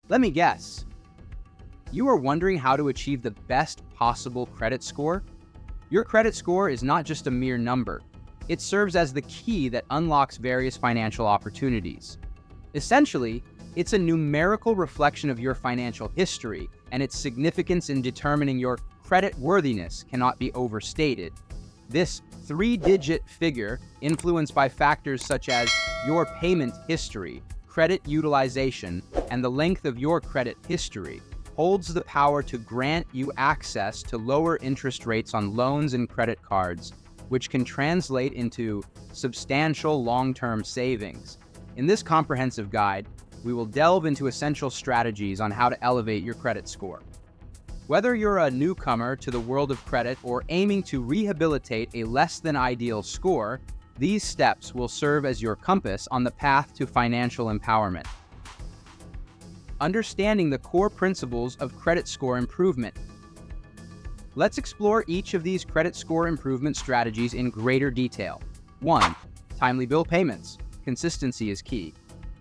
Let me guess. You are wondering how to achieve the best possible credit score? Your credit score is not just a mere number. It serves as the key that unlocks various financial opportunities. Essentially, it's a numerical reflection of your financial history, and its significance in determining your credit worthiness cannot be overstated. This three-digit figure, influenced by factors such as your payment history, credit utilization, and the length of your credit history, holds the power to grant you access to lower interest rates on loans and credit cards, which can translate into substantial long-term savings. In this comprehensive guide, we will delve into essential strategies on how to elevate your credit score. Whether you're a newcomer to the world of credit or aiming to rehabilitate a less-than-ideal score, these steps will serve as your compass on the path to financial empowerment. Understanding the core principles of credit score improvement. Let's explore each of these credit score improvement strategies in greater detail. 1. Timely bill payments. Consistency is key.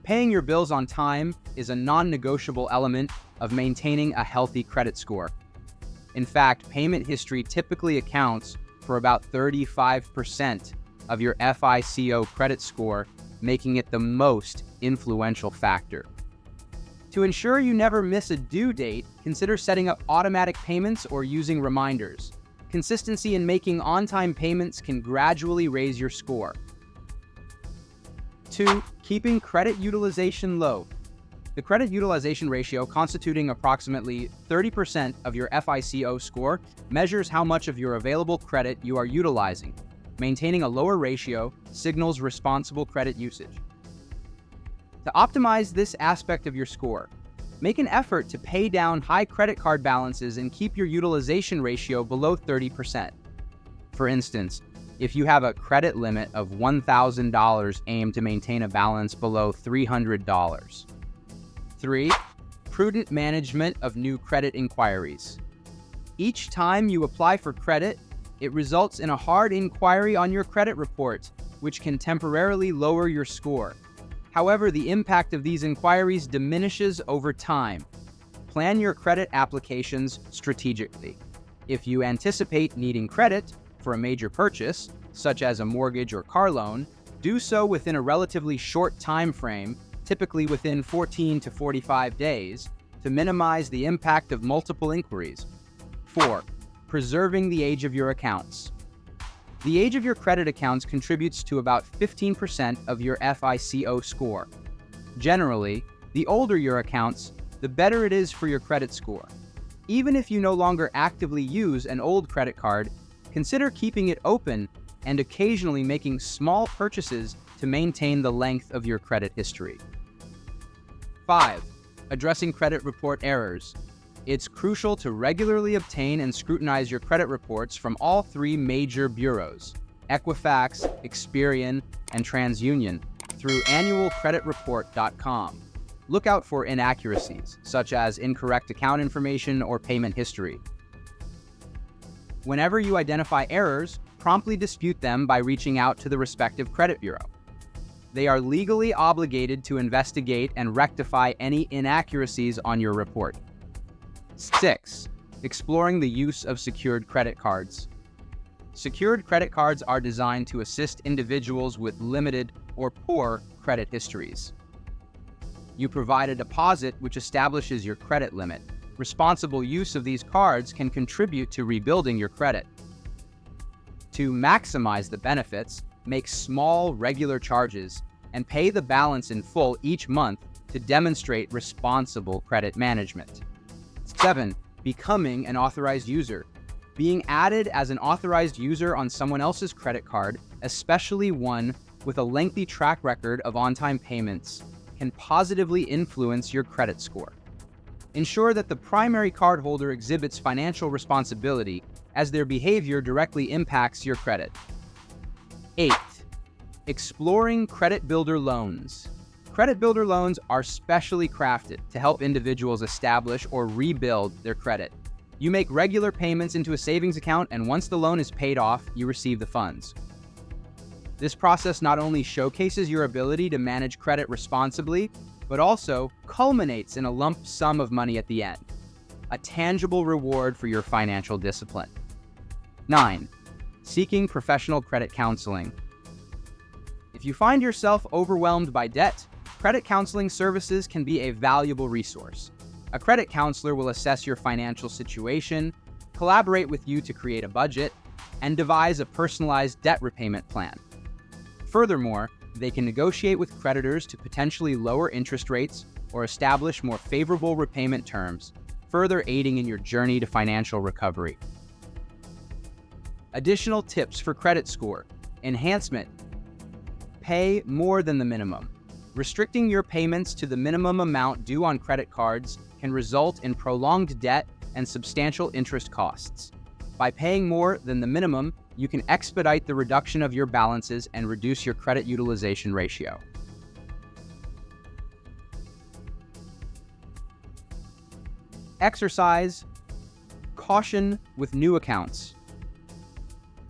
Paying your bills on time is a non-negotiable element of maintaining a healthy credit score. In fact, payment history typically accounts for about 35% of your FICO credit score, making it the most influential factor. To ensure you never miss a due date, consider setting up automatic payments or using reminders. Consistency in making on-time payments can gradually raise your score. 2. Keeping credit utilization low. The credit utilization ratio, constituting approximately 30% of your FICO score, measures how much of your available credit you are utilizing. Maintaining a lower ratio signals responsible credit usage. To optimize this aspect of your score, make an effort to pay down high credit card balances and keep your utilization ratio below 30%. For instance, if you have a credit limit of $1,000, aim to maintain a balance below $300. 3. Prudent management of new credit inquiries. Each time you apply for credit, it results in a hard inquiry on your credit report, which can temporarily lower your score. However, the impact of these inquiries diminishes over time. Plan your credit applications strategically. If you anticipate needing credit for a major purchase, such as a mortgage or car loan, do so within a relatively short time frame, typically within 14 to 45 days, to minimize the impact of multiple inquiries. 4. Preserving the age of your accounts. The age of your credit accounts contributes to about 15% of your FICO score. Generally, the older your accounts, the better it is for your credit score. Even if you no longer actively use an old credit card, consider keeping it open and occasionally making small purchases to maintain the length of your credit history. 5. Addressing credit report errors. It's crucial to regularly obtain and scrutinize your credit reports from all three major bureaus, Equifax, Experian, and TransUnion, through annualcreditreport.com. Look out for inaccuracies, such as incorrect account information or payment history. Whenever you identify errors, promptly dispute them by reaching out to the respective credit bureau. They are legally obligated to investigate and rectify any inaccuracies on your report. 6. Exploring the use of secured credit cards. Secured credit cards are designed to assist individuals with limited or poor credit histories. You provide a deposit which establishes your credit limit. Responsible use of these cards can contribute to rebuilding your credit. To maximize the benefits, make small, regular charges and pay the balance in full each month to demonstrate responsible credit management. 7. Becoming an authorized user. Being added as an authorized user on someone else's credit card, especially one with a lengthy track record of on-time payments, can positively influence your credit score. Ensure that the primary cardholder exhibits financial responsibility, as their behavior directly impacts your credit. 8. Exploring credit builder loans. Credit builder loans are specially crafted to help individuals establish or rebuild their credit. You make regular payments into a savings account, and once the loan is paid off, you receive the funds. This process not only showcases your ability to manage credit responsibly, but also culminates in a lump sum of money at the end, a tangible reward for your financial discipline. 9. Seeking professional credit counseling. If you find yourself overwhelmed by debt, credit counseling services can be a valuable resource. A credit counselor will assess your financial situation, collaborate with you to create a budget, and devise a personalized debt repayment plan. Furthermore, they can negotiate with creditors to potentially lower interest rates or establish more favorable repayment terms, further aiding in your journey to financial recovery. Additional tips for credit score enhancement. Pay more than the minimum. Restricting your payments to the minimum amount due on credit cards can result in prolonged debt and substantial interest costs. By paying more than the minimum, you can expedite the reduction of your balances and reduce your credit utilization ratio. Exercise caution with new accounts.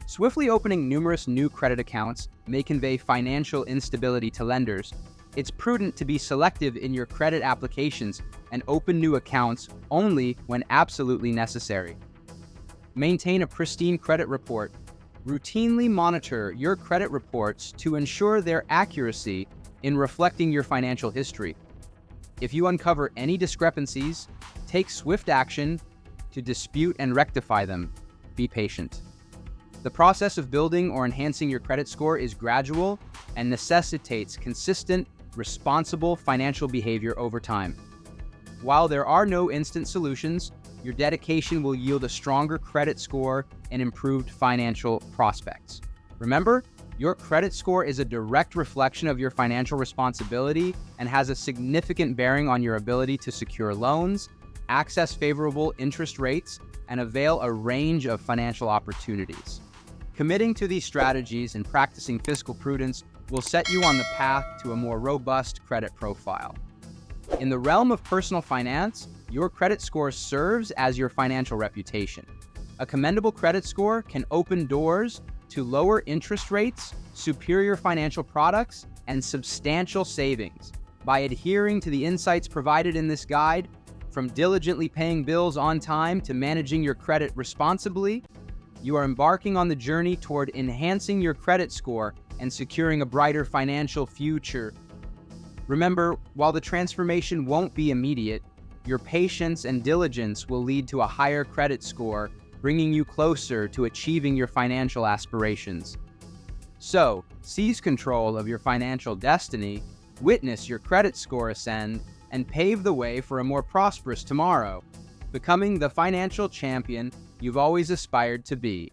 Swiftly opening numerous new credit accounts may convey financial instability to lenders. It's prudent to be selective in your credit applications and open new accounts only when absolutely necessary. Maintain a pristine credit report. Routinely monitor your credit reports to ensure their accuracy in reflecting your financial history. If you uncover any discrepancies, take swift action to dispute and rectify them. Be patient. The process of building or enhancing your credit score is gradual and necessitates consistent, responsible financial behavior over time. While there are no instant solutions, your dedication will yield a stronger credit score and improved financial prospects. Remember, your credit score is a direct reflection of your financial responsibility and has a significant bearing on your ability to secure loans, access favorable interest rates, and avail a range of financial opportunities. Committing to these strategies and practicing fiscal prudence will set you on the path to a more robust credit profile. In the realm of personal finance, your credit score serves as your financial reputation. A commendable credit score can open doors to lower interest rates, superior financial products, and substantial savings. By adhering to the insights provided in this guide, from diligently paying bills on time to managing your credit responsibly, you are embarking on the journey toward enhancing your credit score and securing a brighter financial future. Remember, while the transformation won't be immediate, your patience and diligence will lead to a higher credit score, bringing you closer to achieving your financial aspirations. So, seize control of your financial destiny, witness your credit score ascend, and pave the way for a more prosperous tomorrow, becoming the financial champion you've always aspired to be.